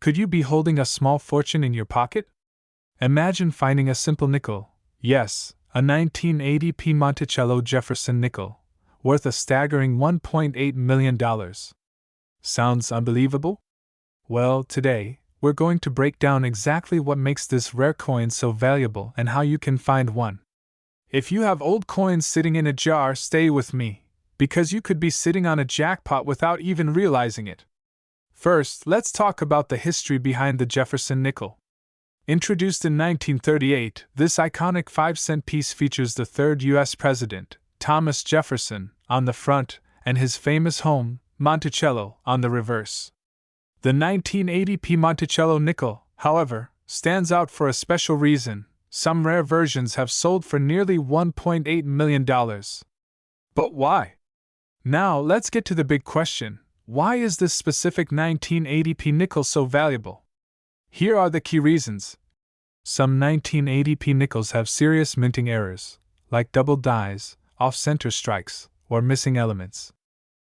Could you be holding a small fortune in your pocket? Imagine finding a simple nickel, yes, a 1980 Monticello Jefferson nickel, worth a staggering $1.8 million. Sounds unbelievable? Well, today, we're going to break down exactly what makes this rare coin so valuable and how you can find one. If you have old coins sitting in a jar, stay with me, because you could be sitting on a jackpot without even realizing it. First, let's talk about the history behind the Jefferson nickel. Introduced in 1938, this iconic 5-cent piece features the third U.S. President, Thomas Jefferson, on the front, and his famous home, Monticello, on the reverse. The 1980 Monticello nickel, however, stands out for a special reason. Some rare versions have sold for nearly $1.8 million. But why? Now, let's get to the big question. Why is this specific 1980 nickel so valuable? Here are the key reasons. Some 1980 nickels have serious minting errors, like double dies, off-center strikes, or missing elements.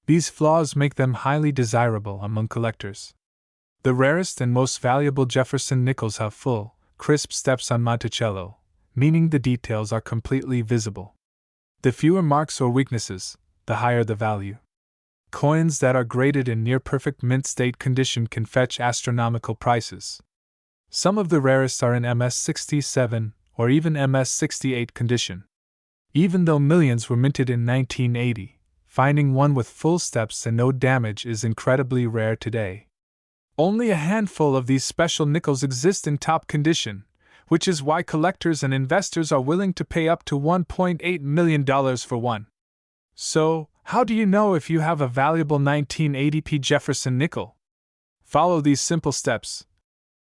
These flaws make them highly desirable among collectors. The rarest and most valuable Jefferson nickels have full, crisp steps on Monticello, meaning the details are completely visible. The fewer marks or weaknesses, the higher the value. Coins that are graded in near-perfect mint state condition can fetch astronomical prices. Some of the rarest are in MS-67 or even MS-68 condition. Even though millions were minted in 1980, finding one with full steps and no damage is incredibly rare today. Only a handful of these special nickels exist in top condition, which is why collectors and investors are willing to pay up to $1.8 million for one. So, how do you know if you have a valuable 1980 Jefferson nickel? Follow these simple steps.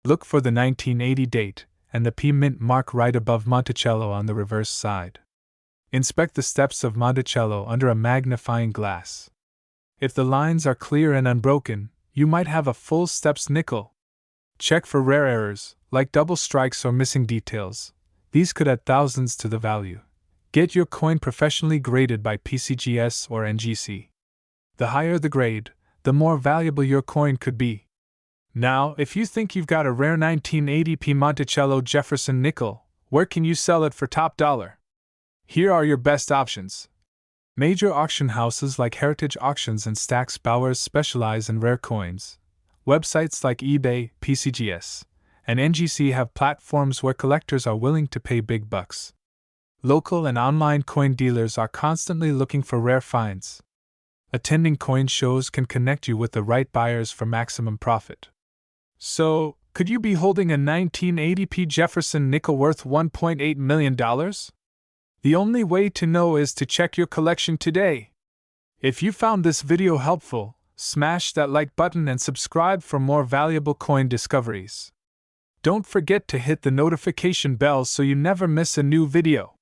Look for the 1980 date and the P mint mark right above Monticello on the reverse side. Inspect the steps of Monticello under a magnifying glass. If the lines are clear and unbroken, you might have a full steps nickel. Check for rare errors, like double strikes or missing details. These could add thousands to the value. Get your coin professionally graded by PCGS or NGC. The higher the grade, the more valuable your coin could be. Now, if you think you've got a rare 1980 Monticello Jefferson nickel, where can you sell it for top dollar? Here are your best options. Major auction houses like Heritage Auctions and Stack's Bowers specialize in rare coins. Websites like eBay, PCGS, and NGC have platforms where collectors are willing to pay big bucks. Local and online coin dealers are constantly looking for rare finds. Attending coin shows can connect you with the right buyers for maximum profit. So, could you be holding a 1980 Jefferson nickel worth $1.8 million? The only way to know is to check your collection today. If you found this video helpful, smash that like button and subscribe for more valuable coin discoveries. Don't forget to hit the notification bell so you never miss a new video.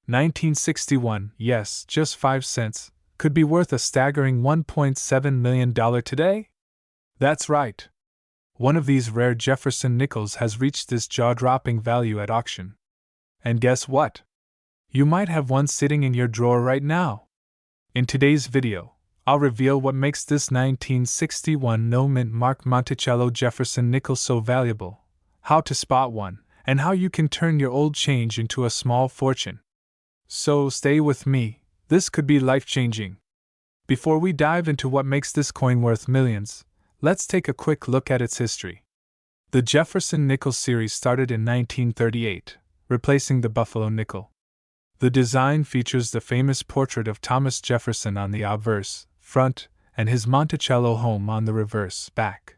1961, yes, just 5 cents, could be worth a staggering $1.7 million today? That's right. One of these rare Jefferson nickels has reached this jaw-dropping value at auction. And guess what? You might have one sitting in your drawer right now. In today's video, I'll reveal what makes this 1961 no-mint mark Monticello Jefferson nickel so valuable, how to spot one, and how you can turn your old change into a small fortune. So stay with me, this could be life-changing. Before we dive into what makes this coin worth millions, let's take a quick look at its history. The Jefferson nickel series started in 1938, replacing the Buffalo nickel. The design features the famous portrait of Thomas Jefferson on the obverse, front, and his Monticello home on the reverse, back.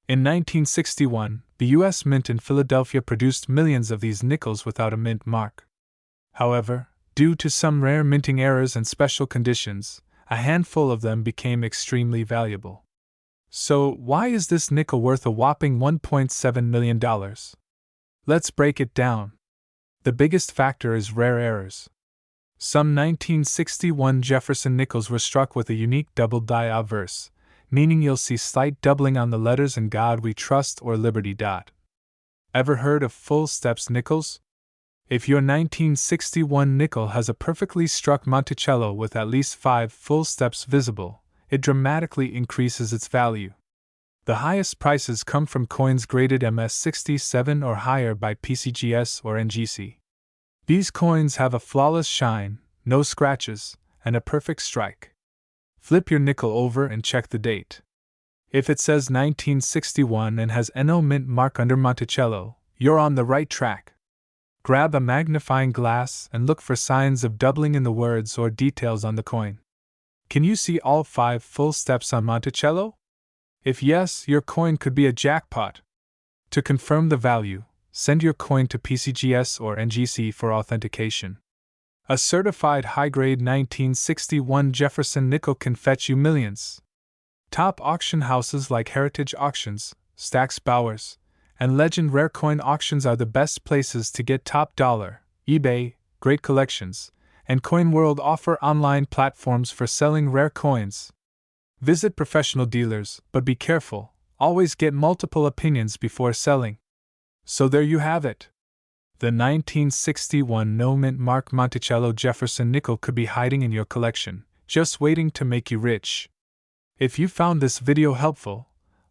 In 1961, the U.S. Mint in Philadelphia produced millions of these nickels without a mint mark. However, due to some rare minting errors and special conditions, a handful of them became extremely valuable. So, why is this nickel worth a whopping $1.7 million? Let's break it down. The biggest factor is rare errors. Some 1961 Jefferson nickels were struck with a unique double die obverse, meaning you'll see slight doubling on the letters "In God We Trust" or "Liberty." Ever heard of full steps nickels? If your 1961 nickel has a perfectly struck Monticello with at least 5 full steps visible, it dramatically increases its value. The highest prices come from coins graded MS67 or higher by PCGS or NGC. These coins have a flawless shine, no scratches, and a perfect strike. Flip your nickel over and check the date. If it says 1961 and has NO mint mark under Monticello, you're on the right track. Grab a magnifying glass and look for signs of doubling in the words or details on the coin. Can you see all 5 full steps on Monticello? If yes, your coin could be a jackpot. To confirm the value, send your coin to PCGS or NGC for authentication. A certified high-grade 1961 Jefferson nickel can fetch you millions. Top auction houses like Heritage Auctions, Stack's Bowers, and Legend Rare Coin Auctions are the best places to get top dollar. eBay, Great Collections, and Coin World offer online platforms for selling rare coins. Visit professional dealers, but be careful, always get multiple opinions before selling. So there you have it. The 1961 no mint mark Monticello Jefferson nickel could be hiding in your collection, just waiting to make you rich. If you found this video helpful,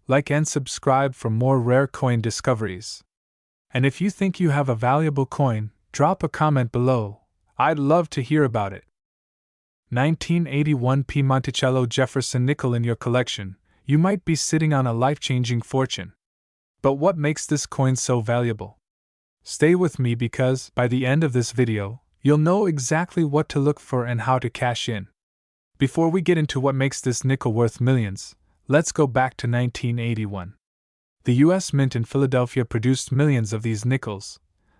like and subscribe for more rare coin discoveries. And if you think you have a valuable coin, drop a comment below. I'd love to hear about it. 1981 P Monticello Jefferson nickel in your collection, you might be sitting on a life-changing fortune. But what makes this coin so valuable? Stay with me because, by the end of this video, you'll know exactly what to look for and how to cash in. Before we get into what makes this nickel worth millions, let's go back to 1981. The U.S. Mint in Philadelphia produced millions of these nickels,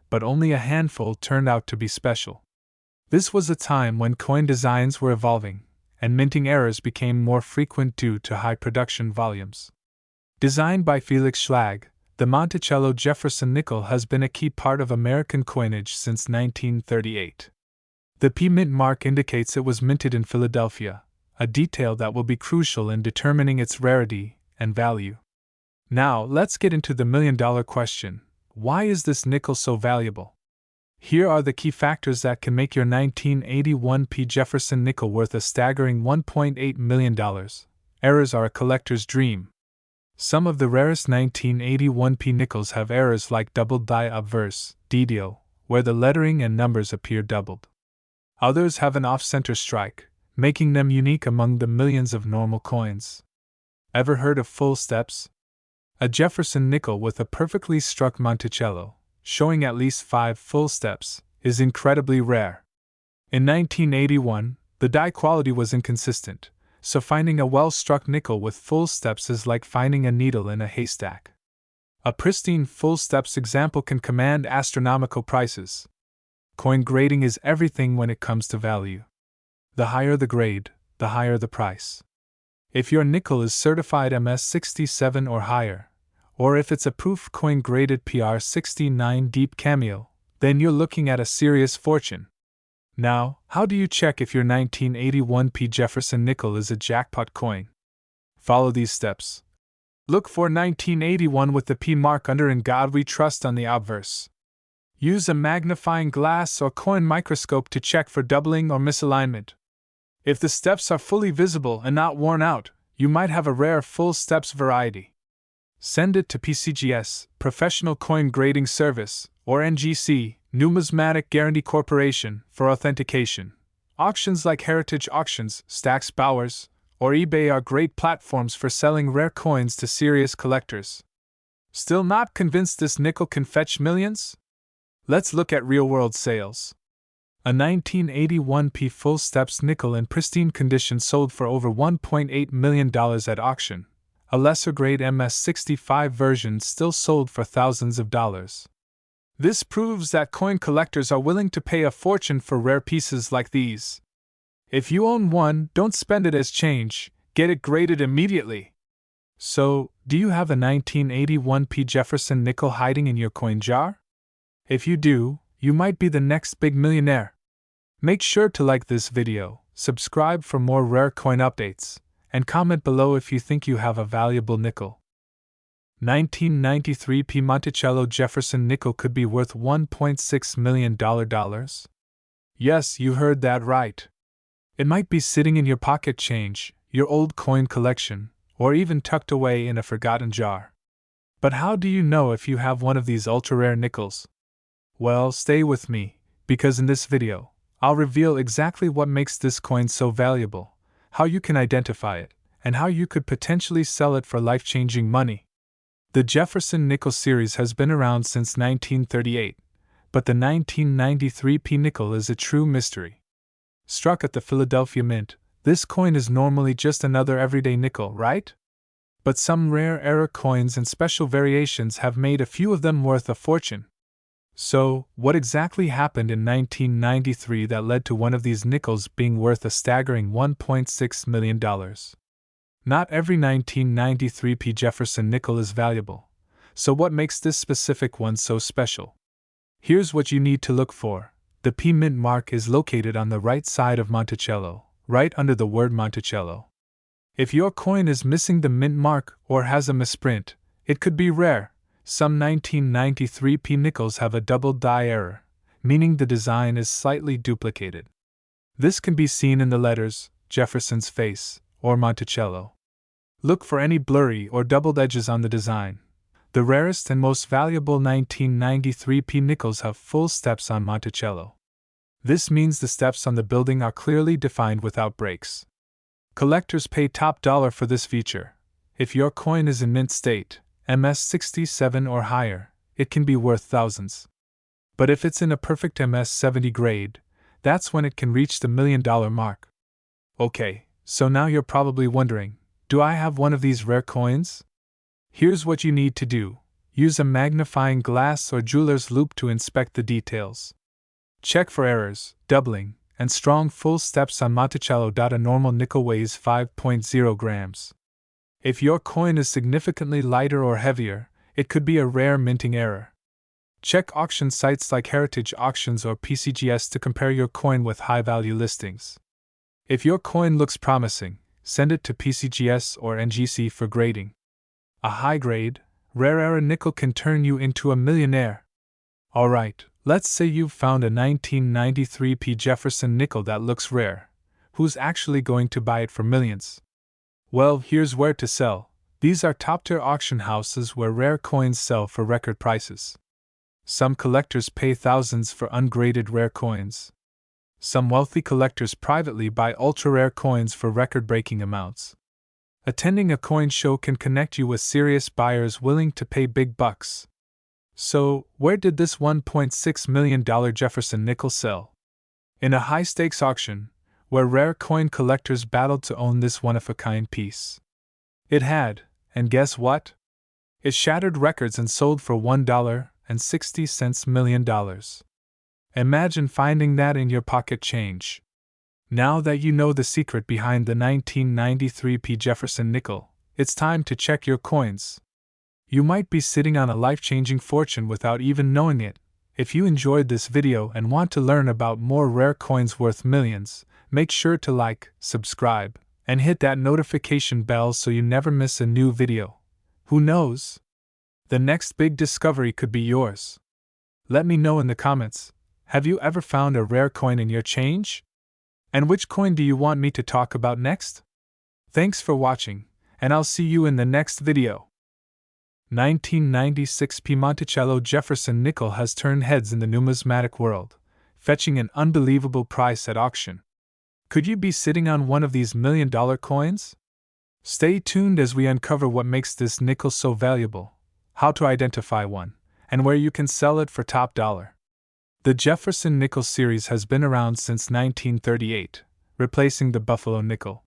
but only a handful turned out to be special. This was a time when coin designs were evolving, and minting errors became more frequent due to high production volumes. Designed by Felix Schlag, the Monticello Jefferson nickel has been a key part of American coinage since 1938. The P mint mark indicates it was minted in Philadelphia, a detail that will be crucial in determining its rarity and value. Now, let's get into the million-dollar question: why is this nickel so valuable? Here are the key factors that can make your 1981 P Jefferson nickel worth a staggering $1.8 million. Errors are a collector's dream. Some of the rarest 1981 P nickels have errors like doubled die obverse, DDO, where the lettering and numbers appear doubled. Others have an off-center strike, making them unique among the millions of normal coins. Ever heard of full steps? A Jefferson nickel with a perfectly struck Monticello, showing at least 5 full steps, is incredibly rare. In 1981, the die quality was inconsistent, so finding a well-struck nickel with full steps is like finding a needle in a haystack. A pristine full steps example can command astronomical prices. Coin grading is everything when it comes to value. The higher the grade, the higher the price. If your nickel is certified MS67 or higher, or if it's a proof coin graded PR69 Deep Cameo, then you're looking at a serious fortune. Now, how do you check if your 1981 P Jefferson nickel is a jackpot coin? Follow these steps. Look for 1981 with the P mark under "In God We Trust" on the obverse. Use a magnifying glass or coin microscope to check for doubling or misalignment. If the steps are fully visible and not worn out, you might have a rare full steps variety. Send it to PCGS, Professional Coin Grading Service, or NGC, Numismatic Guarantee Corporation, for authentication. Auctions like Heritage Auctions, Stack's Bowers, or eBay are great platforms for selling rare coins to serious collectors. Still not convinced this nickel can fetch millions? Let's look at real-world sales. A 1981 P full steps nickel in pristine condition sold for over $1.8 million at auction. A lesser-grade MS65 version still sold for thousands of dollars. This proves that coin collectors are willing to pay a fortune for rare pieces like these. If you own one, don't spend it as change, get it graded immediately. So, do you have a 1981 P Jefferson nickel hiding in your coin jar? If you do, you might be the next big millionaire. Make sure to like this video, subscribe for more rare coin updates, and comment below if you think you have a valuable nickel. 1993 P Monticello Jefferson nickel could be worth $1.6 million. Yes, you heard that right. It might be sitting in your pocket change, your old coin collection, or even tucked away in a forgotten jar. But how do you know if you have one of these ultra-rare nickels? Well, stay with me, because in this video, I'll reveal exactly what makes this coin so valuable, how you can identify it, and how you could potentially sell it for life-changing money. The Jefferson Nickels series has been around since 1938, but the 1993 P nickel is a true mystery. Struck at the Philadelphia Mint, this coin is normally just another everyday nickel, right? But some rare error coins and special variations have made a few of them worth a fortune. So, what exactly happened in 1993 that led to one of these nickels being worth a staggering $1.6 million? Not every 1993 P Jefferson nickel is valuable, so what makes this specific one so special? Here's what you need to look for. The P mint mark is located on the right side of Monticello, right under the word Monticello. If your coin is missing the mint mark or has a misprint, it could be rare. Some 1993 P nickels have a double die error, meaning the design is slightly duplicated. This can be seen in the letters, Jefferson's face, or Monticello. Look for any blurry or doubled edges on the design. The rarest and most valuable 1993 P nickels have full steps on Monticello. This means the steps on the building are clearly defined without breaks. Collectors pay top dollar for this feature. If your coin is in mint state, MS67 or higher, it can be worth thousands. But if it's in a perfect MS70 grade, that's when it can reach the $1 million mark. Okay, so now you're probably wondering, do I have one of these rare coins? Here's what you need to do. Use a magnifying glass or jeweler's loupe to inspect the details. Check for errors, doubling, and strong full steps on Monticello. A normal nickel weighs 5.0 grams. If your coin is significantly lighter or heavier, it could be a rare minting error. Check auction sites like Heritage Auctions or PCGS to compare your coin with high-value listings. If your coin looks promising, send it to PCGS or NGC for grading. A high-grade, rare error nickel can turn you into a millionaire. Alright, let's say you've found a 1993 P Jefferson nickel that looks rare. Who's actually going to buy it for millions? Well, here's where to sell. These are top-tier auction houses where rare coins sell for record prices. Some collectors pay thousands for ungraded rare coins. Some wealthy collectors privately buy ultra-rare coins for record-breaking amounts. Attending a coin show can connect you with serious buyers willing to pay big bucks. So, where did this $1.6 million Jefferson nickel sell? In a high-stakes auction, where rare coin collectors battled to own this one-of-a-kind piece. It had, and guess what? It shattered records and sold for $1.60 million. Imagine finding that in your pocket change. Now that you know the secret behind the 1993 P Jefferson nickel, it's time to check your coins. You might be sitting on a life-changing fortune without even knowing it. If you enjoyed this video and want to learn about more rare coins worth millions, make sure to like, subscribe, and hit that notification bell so you never miss a new video. Who knows? The next big discovery could be yours. Let me know in the comments. Have you ever found a rare coin in your change? And which coin do you want me to talk about next? Thanks for watching, and I'll see you in the next video. 1996 P Monticello Jefferson nickel has turned heads in the numismatic world, fetching an unbelievable price at auction. Could you be sitting on one of these $1 million coins? Stay tuned as we uncover what makes this nickel so valuable, how to identify one, and where you can sell it for top dollar. The Jefferson Nickels series has been around since 1938, replacing the Buffalo nickel.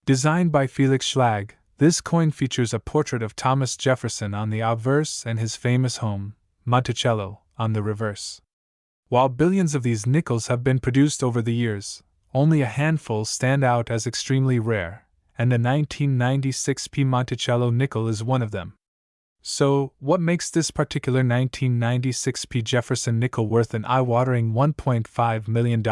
Designed by Felix Schlag, this coin features a portrait of Thomas Jefferson on the obverse and his famous home, Monticello, on the reverse. While billions of these nickels have been produced over the years, only a handful stand out as extremely rare, and the 1996 P Monticello nickel is one of them. So, what makes this particular 1996 P Jefferson nickel worth an eye-watering $1.5 million?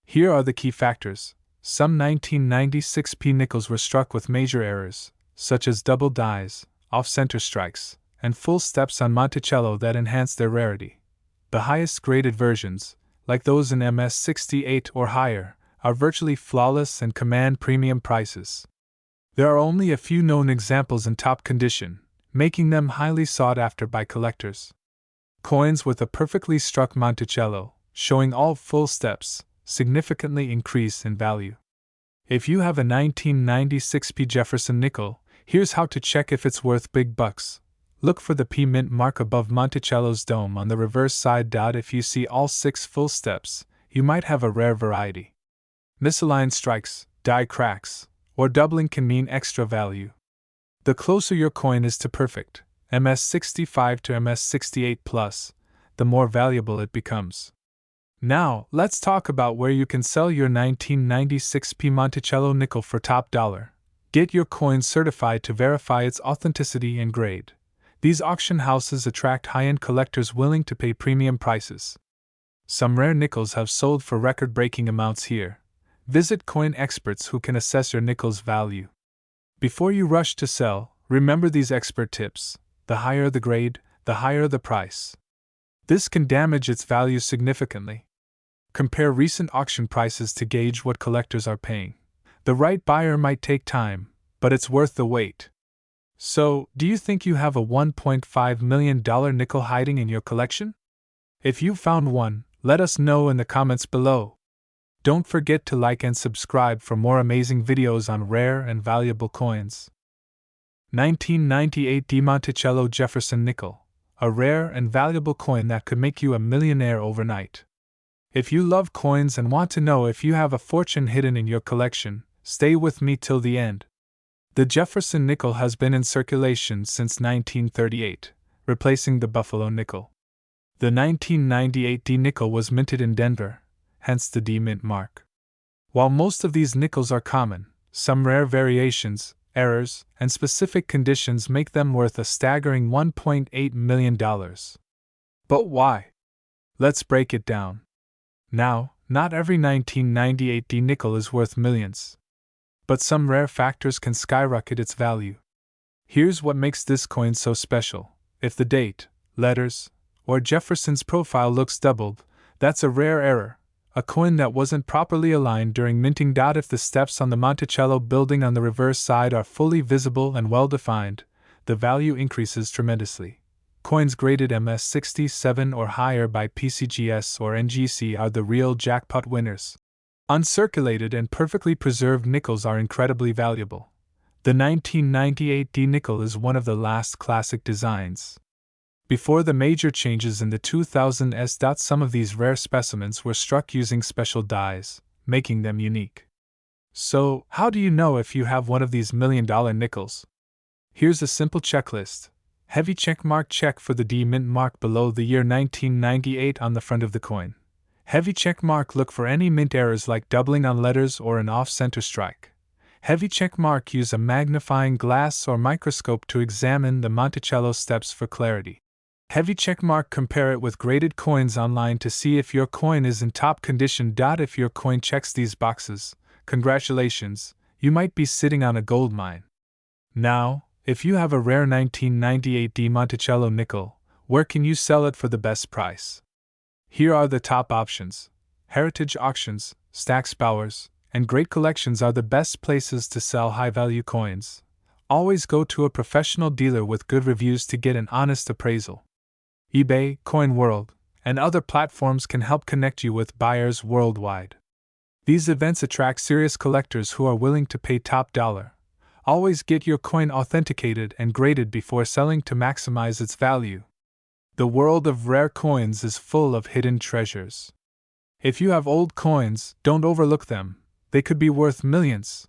Here are the key factors. Some 1996 P nickels were struck with major errors, such as double dies, off-center strikes, and full steps on Monticello that enhanced their rarity. The highest graded versions, like those in MS68 or higher, are virtually flawless and command premium prices. There are only a few known examples in top condition, making them highly sought after by collectors. Coins with a perfectly struck Monticello, showing all full steps, significantly increase in value. If you have a 1996 P Jefferson nickel, here's how to check if it's worth big bucks. Look for the P mint mark above Monticello's dome on the reverse side. If you see all 6 full steps, you might have a rare variety. Misaligned strikes, die cracks, or doubling can mean extra value. The closer your coin is to perfect, MS65 to MS68 plus, the more valuable it becomes. Now, let's talk about where you can sell your 1996 P Monticello nickel for top dollar. Get your coin certified to verify its authenticity and grade. These auction houses attract high-end collectors willing to pay premium prices. Some rare nickels have sold for record-breaking amounts here. Visit coin experts who can assess your nickel's value. Before you rush to sell, remember these expert tips. The higher the grade, the higher the price. This can damage its value significantly. Compare recent auction prices to gauge what collectors are paying. The right buyer might take time, but it's worth the wait. So, do you think you have a $1.5 million nickel hiding in your collection? If you found one, let us know in the comments below. Don't forget to like and subscribe for more amazing videos on rare and valuable coins. 1998 D Monticello Jefferson Nickel, a rare and valuable coin that could make you a millionaire overnight. If you love coins and want to know if you have a fortune hidden in your collection, stay with me till the end. The Jefferson nickel has been in circulation since 1938, replacing the Buffalo nickel. The 1998 D nickel was minted in Denver, hence the D mint mark. While most of these nickels are common, some rare variations, errors, and specific conditions make them worth a staggering $1.8 million. But why? Let's break it down. Now, not every 1998 D nickel is worth millions. But some rare factors can skyrocket its value. Here's what makes this coin so special. If the date, letters, or Jefferson's profile looks doubled, that's a rare error, a coin that wasn't properly aligned during minting. If the steps on the Monticello building on the reverse side are fully visible and well defined, the value increases tremendously. Coins graded MS67 or higher by PCGS or NGC are the real jackpot winners. Uncirculated and perfectly preserved nickels are incredibly valuable. The 1998 D nickel is one of the last classic designs. Before the major changes in the 2000s, some of these rare specimens were struck using special dies, making them unique. So, how do you know if you have one of these million-dollar nickels? Here's a simple checklist. Heavy checkmark, check for the D mint mark below the year 1998 on the front of the coin. Heavy checkmark, look for any mint errors like doubling on letters or an off-center strike. Heavy checkmark, use a magnifying glass or microscope to examine the Monticello steps for clarity. Heavy checkmark, compare it with graded coins online to see if your coin is in top condition. If your coin checks these boxes, congratulations, you might be sitting on a gold mine. Now, if you have a rare 1998 D Monticello nickel, where can you sell it for the best price? Here are the top options. Heritage auctions, Stack's Bowers, and Great Collections are the best places to sell high-value coins. Always go to a professional dealer with good reviews to get an honest appraisal. eBay, Coin World, and other platforms can help connect you with buyers worldwide. These events attract serious collectors who are willing to pay top dollar. Always get your coin authenticated and graded before selling to maximize its value. The world of rare coins is full of hidden treasures. If you have old coins, don't overlook them. They could be worth millions.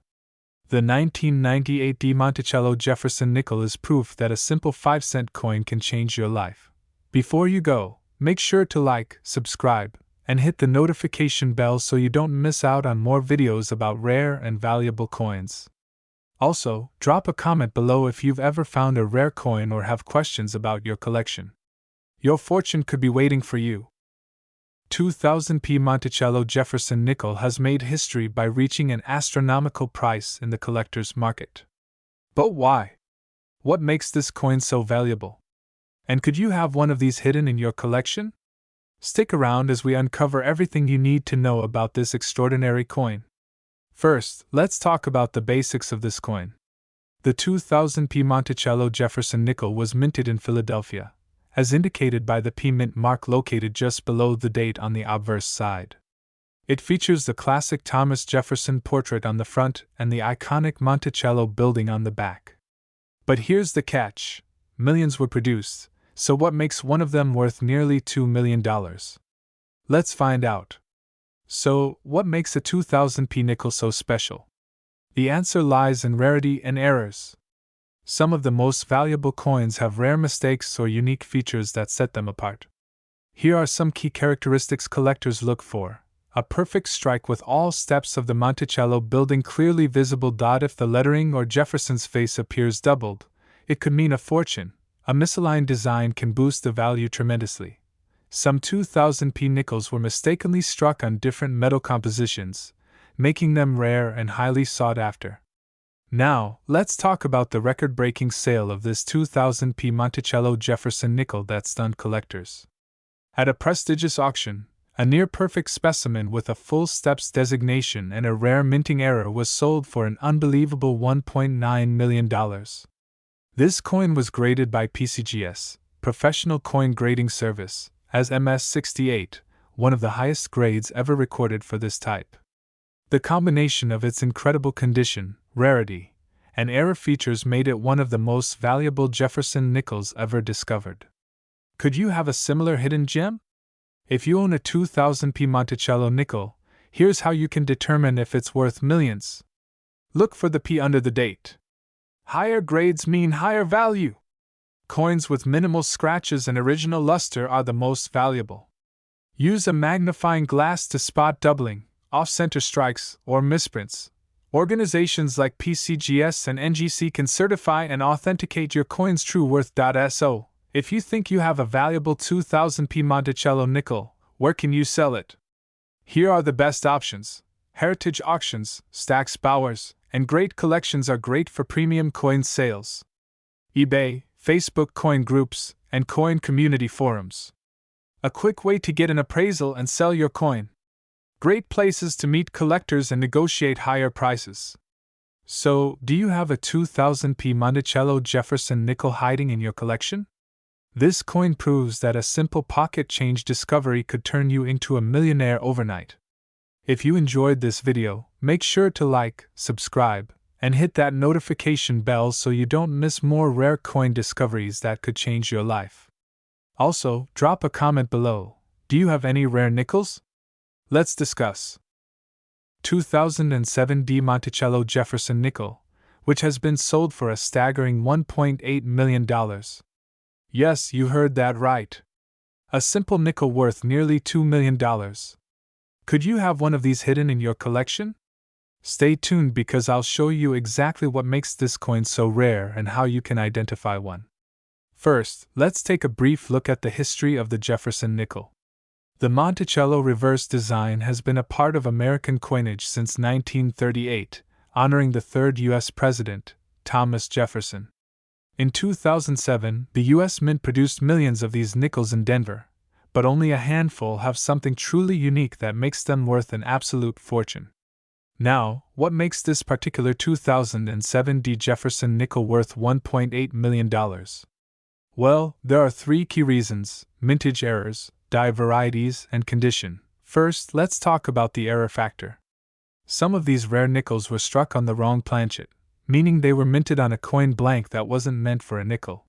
The 1998 D Monticello Jefferson nickel is proof that a simple 5-cent coin can change your life. Before you go, make sure to like, subscribe, and hit the notification bell so you don't miss out on more videos about rare and valuable coins. Also, drop a comment below if you've ever found a rare coin or have questions about your collection. Your fortune could be waiting for you. 2000 P Monticello Jefferson nickel has made history by reaching an astronomical price in the collector's market. But why? What makes this coin so valuable? And could you have one of these hidden in your collection? Stick around as we uncover everything you need to know about this extraordinary coin. First, let's talk about the basics of this coin. The 2000p Monticello Jefferson nickel was minted in Philadelphia, as indicated by the P mint mark located just below the date on the obverse side. It features the classic Thomas Jefferson portrait on the front and the iconic Monticello building on the back. But here's the catch: millions were produced, so what makes one of them worth nearly $2 million? Let's find out. So, what makes a 2000p nickel so special? The answer lies in rarity and errors. Some of the most valuable coins have rare mistakes or unique features that set them apart. Here are some key characteristics collectors look for. A perfect strike with all steps of the Monticello building clearly visible. If the lettering or Jefferson's face appears doubled, it could mean a fortune. A misaligned design can boost the value tremendously. Some 2000p nickels were mistakenly struck on different metal compositions, making them rare and highly sought after. Now, let's talk about the record-breaking sale of this 2000p Monticello Jefferson nickel that stunned collectors. At a prestigious auction, a near-perfect specimen with a full steps designation and a rare minting error was sold for an unbelievable $1.9 million. This coin was graded by PCGS, Professional Coin Grading Service, as MS68, one of the highest grades ever recorded for this type. The combination of its incredible condition, rarity, and error features made it one of the most valuable Jefferson nickels ever discovered. Could you have a similar hidden gem? If you own a 2000p Monticello nickel, here's how you can determine if it's worth millions. Look for the P under the date. Higher grades mean higher value. Coins with minimal scratches and original luster are the most valuable. Use a magnifying glass to spot doubling, off-center strikes, or misprints. Organizations like PCGS and NGC can certify and authenticate your coin's true worth. So, if you think you have a valuable 2000p Monticello nickel, where can you sell it? Here are the best options. Heritage auctions, Stack's Bowers, and great collections are great for premium coin sales. eBay, Facebook coin groups, and coin community forums. A quick way to get an appraisal and sell your coin. Great places to meet collectors and negotiate higher prices. So, do you have a 2000p Monticello Jefferson nickel hiding in your collection? This coin proves that a simple pocket change discovery could turn you into a millionaire overnight. If you enjoyed this video, make sure to like, subscribe, and hit that notification bell so you don't miss more rare coin discoveries that could change your life. Also, drop a comment below. Do you have any rare nickels? Let's discuss. 2007 D Monticello Jefferson nickel, which has been sold for a staggering $1.8 million. Yes, you heard that right. A simple nickel worth nearly $2 million. Could you have one of these hidden in your collection? Stay tuned because I'll show you exactly what makes this coin so rare and how you can identify one. First, let's take a brief look at the history of the Jefferson nickel. The Monticello reverse design has been a part of American coinage since 1938, honoring the third U.S. President, Thomas Jefferson. In 2007, the U.S. Mint produced millions of these nickels in Denver, but only a handful have something truly unique that makes them worth an absolute fortune. Now, what makes this particular 2007 D Jefferson nickel worth $1.8 million? Well, there are three key reasons: mintage errors, die varieties, and condition. First, let's talk about the error factor. Some of these rare nickels were struck on the wrong planchet, meaning they were minted on a coin blank that wasn't meant for a nickel.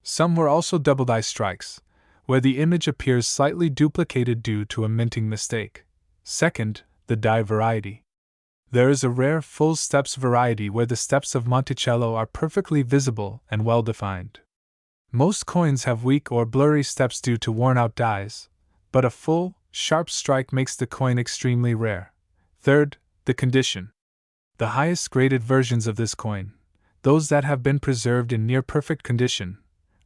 Some were also double die strikes, where the image appears slightly duplicated due to a minting mistake. Second, the die variety. There is a rare full steps variety where the steps of Monticello are perfectly visible and well defined. Most coins have weak or blurry steps due to worn out dies, but a full, sharp strike makes the coin extremely rare. Third, the condition. The highest graded versions of this coin, those that have been preserved in near perfect condition,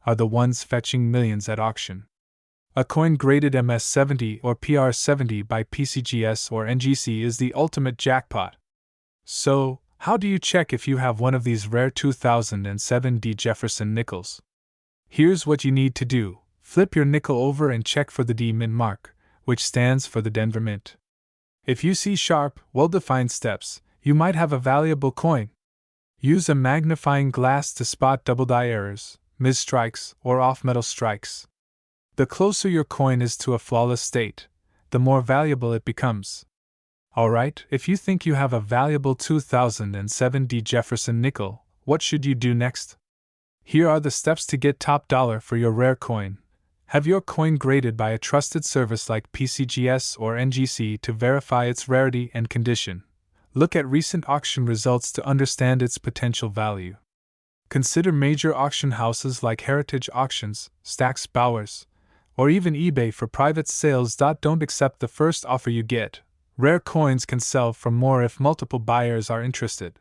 are the ones fetching millions at auction. A coin graded MS70 or PR70 by PCGS or NGC is the ultimate jackpot. So, how do you check if you have one of these rare 2007 D Jefferson nickels? Here's what you need to do. Flip your nickel over and check for the D Mint mark, which stands for the Denver Mint. If you see sharp, well-defined steps, you might have a valuable coin. Use a magnifying glass to spot double die errors, misstrikes, or off-metal strikes. The closer your coin is to a flawless state, the more valuable it becomes. Alright, if you think you have a valuable 2007 Jefferson nickel, what should you do next? Here are the steps to get top dollar for your rare coin. Have your coin graded by a trusted service like PCGS or NGC to verify its rarity and condition. Look at recent auction results to understand its potential value. Consider major auction houses like Heritage Auctions, Stack's Bowers, or even eBay for private sales. Don't accept the first offer you get. Rare coins can sell for more if multiple buyers are interested.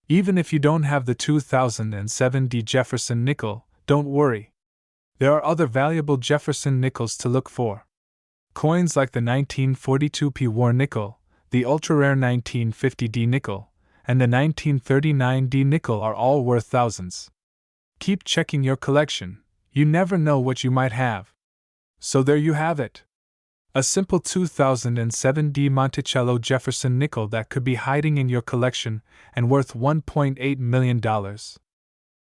Even if you don't have the 2007 Jefferson nickel, don't worry. There are other valuable Jefferson nickels to look for. Coins like the 1942 P-War nickel, the ultra-rare 1950 D nickel, and the 1939 D nickel are all worth thousands. Keep checking your collection, you never know what you might have. So there you have it. A simple 2007 D Monticello Jefferson nickel that could be hiding in your collection and worth $1.8 million.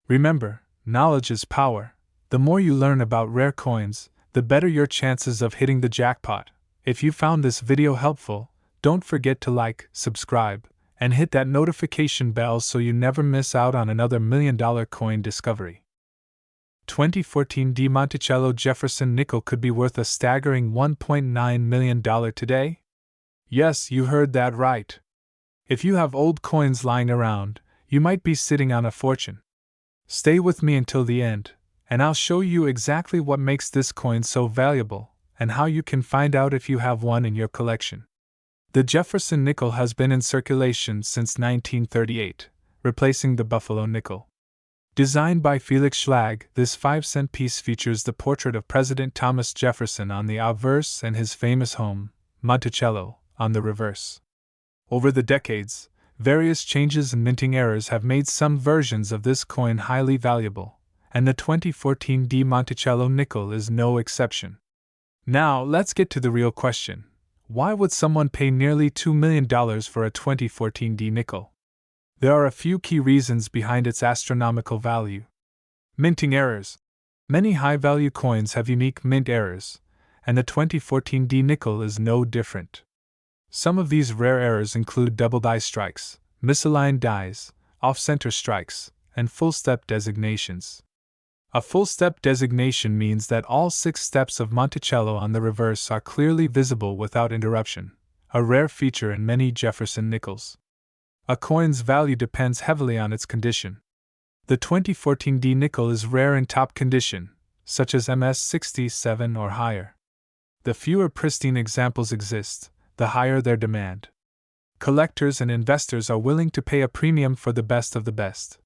Remember, knowledge is power. The more you learn about rare coins, the better your chances of hitting the jackpot. If you found this video helpful, don't forget to like, subscribe, and hit that notification bell so you never miss out on another $1 million coin discovery. 2014 D Monticello Jefferson nickel could be worth a staggering $1.9 million today? Yes, you heard that right. If you have old coins lying around, you might be sitting on a fortune. Stay with me until the end, and I'll show you exactly what makes this coin so valuable, and how you can find out if you have one in your collection. The Jefferson nickel has been in circulation since 1938, replacing the Buffalo nickel. Designed by Felix Schlag, this 5-cent piece features the portrait of President Thomas Jefferson on the obverse and his famous home, Monticello, on the reverse. Over the decades, various changes and minting errors have made some versions of this coin highly valuable, and the 2014 D Monticello nickel is no exception. Now, let's get to the real question. Why would someone pay nearly $2 million for a 2014 D nickel? There are a few key reasons behind its astronomical value. Minting errors. Many high-value coins have unique mint errors, and the 2014 D nickel is no different. Some of these rare errors include double die strikes, misaligned dies, off-center strikes, and full-step designations. A full-step designation means that all 6 steps of Monticello on the reverse are clearly visible without interruption, a rare feature in many Jefferson nickels. A coin's value depends heavily on its condition. The 2014 D nickel is rare in top condition, such as MS67 or higher. The fewer pristine examples exist, the higher their demand. Collectors and investors are willing to pay a premium for the best of the best.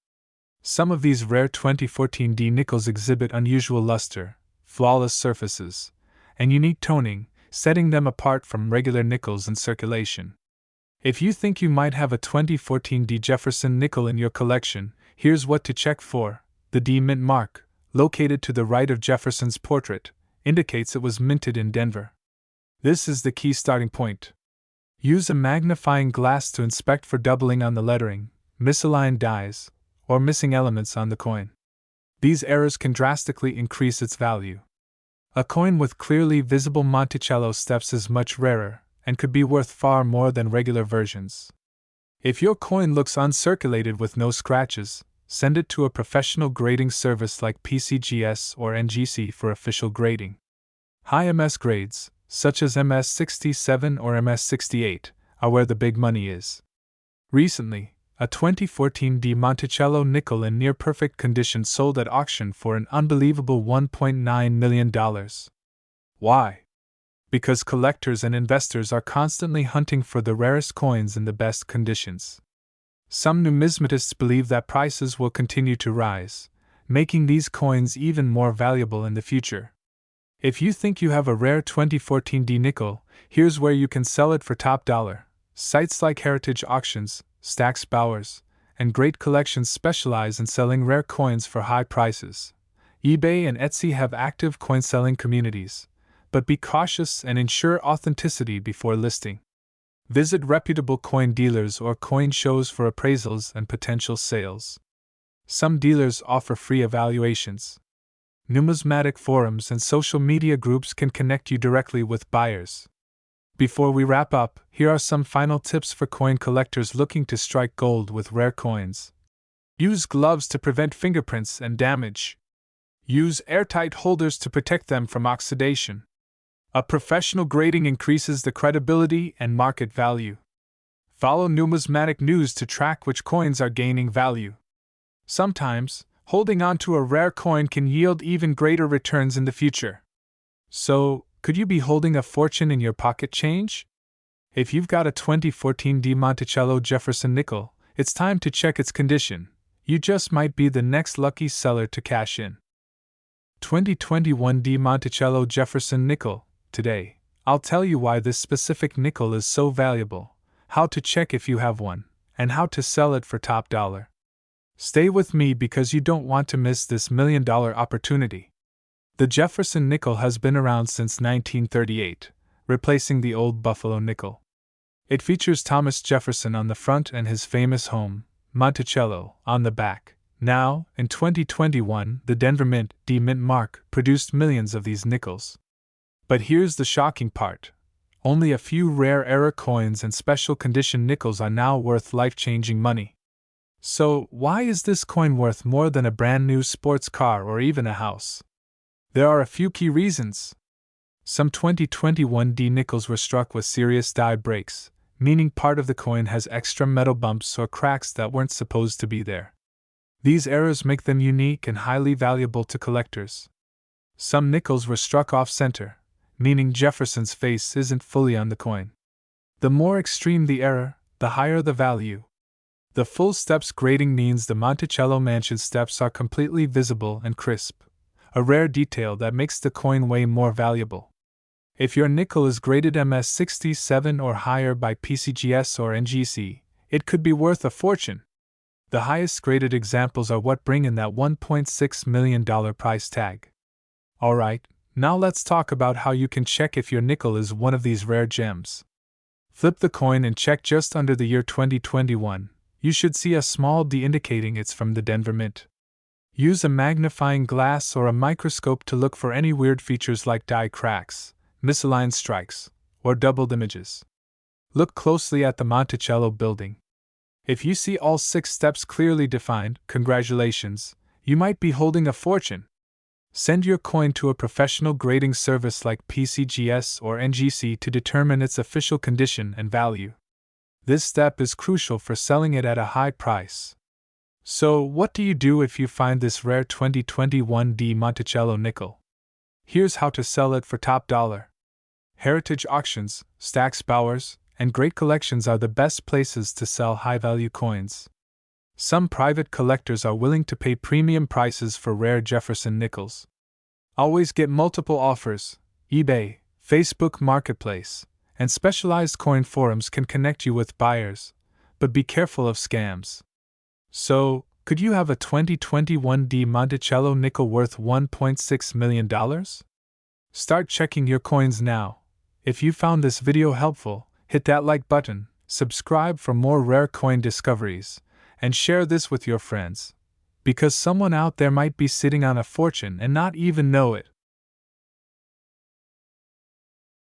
Some of these rare 2014 D nickels exhibit unusual luster, flawless surfaces, and unique toning, setting them apart from regular nickels in circulation. If you think you might have a 2014 D Jefferson nickel in your collection, here's what to check for. The D mint mark, located to the right of Jefferson's portrait, indicates it was minted in Denver. This is the key starting point. Use a magnifying glass to inspect for doubling on the lettering, misaligned dies, or missing elements on the coin. These errors can drastically increase its value. A coin with clearly visible Monticello steps is much rarer, and could be worth far more than regular versions. If your coin looks uncirculated with no scratches, send it to a professional grading service like PCGS or NGC for official grading. High MS grades, such as MS67 or MS68, are where the big money is. Recently, a 2014 D Monticello nickel in near-perfect condition sold at auction for an unbelievable $1.9 million. Why? Because collectors and investors are constantly hunting for the rarest coins in the best conditions. Some numismatists believe that prices will continue to rise, making these coins even more valuable in the future. If you think you have a rare 2014 D nickel, here's where you can sell it for top dollar. Sites like Heritage Auctions, Stack's Bowers, and Great Collections specialize in selling rare coins for high prices. eBay and Etsy have active coin selling communities, but be cautious and ensure authenticity before listing. Visit reputable coin dealers or coin shows for appraisals and potential sales. Some dealers offer free evaluations. Numismatic forums and social media groups can connect you directly with buyers. Before we wrap up, here are some final tips for coin collectors looking to strike gold with rare coins. Use gloves to prevent fingerprints and damage. Use airtight holders to protect them from oxidation. A professional grading increases the credibility and market value. Follow numismatic news to track which coins are gaining value. Sometimes, holding on to a rare coin can yield even greater returns in the future. So, could you be holding a fortune in your pocket change? If you've got a 2014 Di Monticello Jefferson Nickel, it's time to check its condition. You just might be the next lucky seller to cash in. 2021 Di Monticello Jefferson Nickel. Today, I'll tell you why this specific nickel is so valuable, how to check if you have one, and how to sell it for top dollar. Stay with me because you don't want to miss this $1 million opportunity. The Jefferson nickel has been around since 1938, replacing the old Buffalo nickel. It features Thomas Jefferson on the front and his famous home, Monticello, on the back. Now, in 2021, the Denver Mint, D-Mint mark, produced millions of these nickels. But here's the shocking part. Only a few rare era coins and special condition nickels are now worth life-changing money. So, why is this coin worth more than a brand new sports car or even a house? There are a few key reasons. Some 2021 D nickels were struck with serious die breaks, meaning part of the coin has extra metal bumps or cracks that weren't supposed to be there. These errors make them unique and highly valuable to collectors. Some nickels were struck off-center, meaning Jefferson's face isn't fully on the coin. The more extreme the error, the higher the value. The full steps grading means the Monticello Mansion steps are completely visible and crisp, a rare detail that makes the coin way more valuable. If your nickel is graded MS67 or higher by PCGS or NGC, it could be worth a fortune. The highest graded examples are what bring in that $1.6 million price tag. Alright, now let's talk about how you can check if your nickel is one of these rare gems. Flip the coin and check just under the year 2021. You should see a small D indicating it's from the Denver Mint. Use a magnifying glass or a microscope to look for any weird features like die cracks, misaligned strikes, or doubled images. Look closely at the Monticello building. If you see all 6 steps clearly defined, congratulations, you might be holding a fortune. Send your coin to a professional grading service like PCGS or NGC to determine its official condition and value. This step is crucial for selling it at a high price. So, what do you do if you find this rare 2021 Di Monticello nickel? Here's how to sell it for top dollar. Heritage auctions, Stack's Bowers, and great collections are the best places to sell high-value coins. Some private collectors are willing to pay premium prices for rare Jefferson nickels. Always get multiple offers. eBay, Facebook Marketplace, and specialized coin forums can connect you with buyers, but be careful of scams. So, could you have a 2021 Di Monticello nickel worth $1.6 million? Start checking your coins now. If you found this video helpful, hit that like button, subscribe for more rare coin discoveries, and share this with your friends, because someone out there might be sitting on a fortune and not even know it.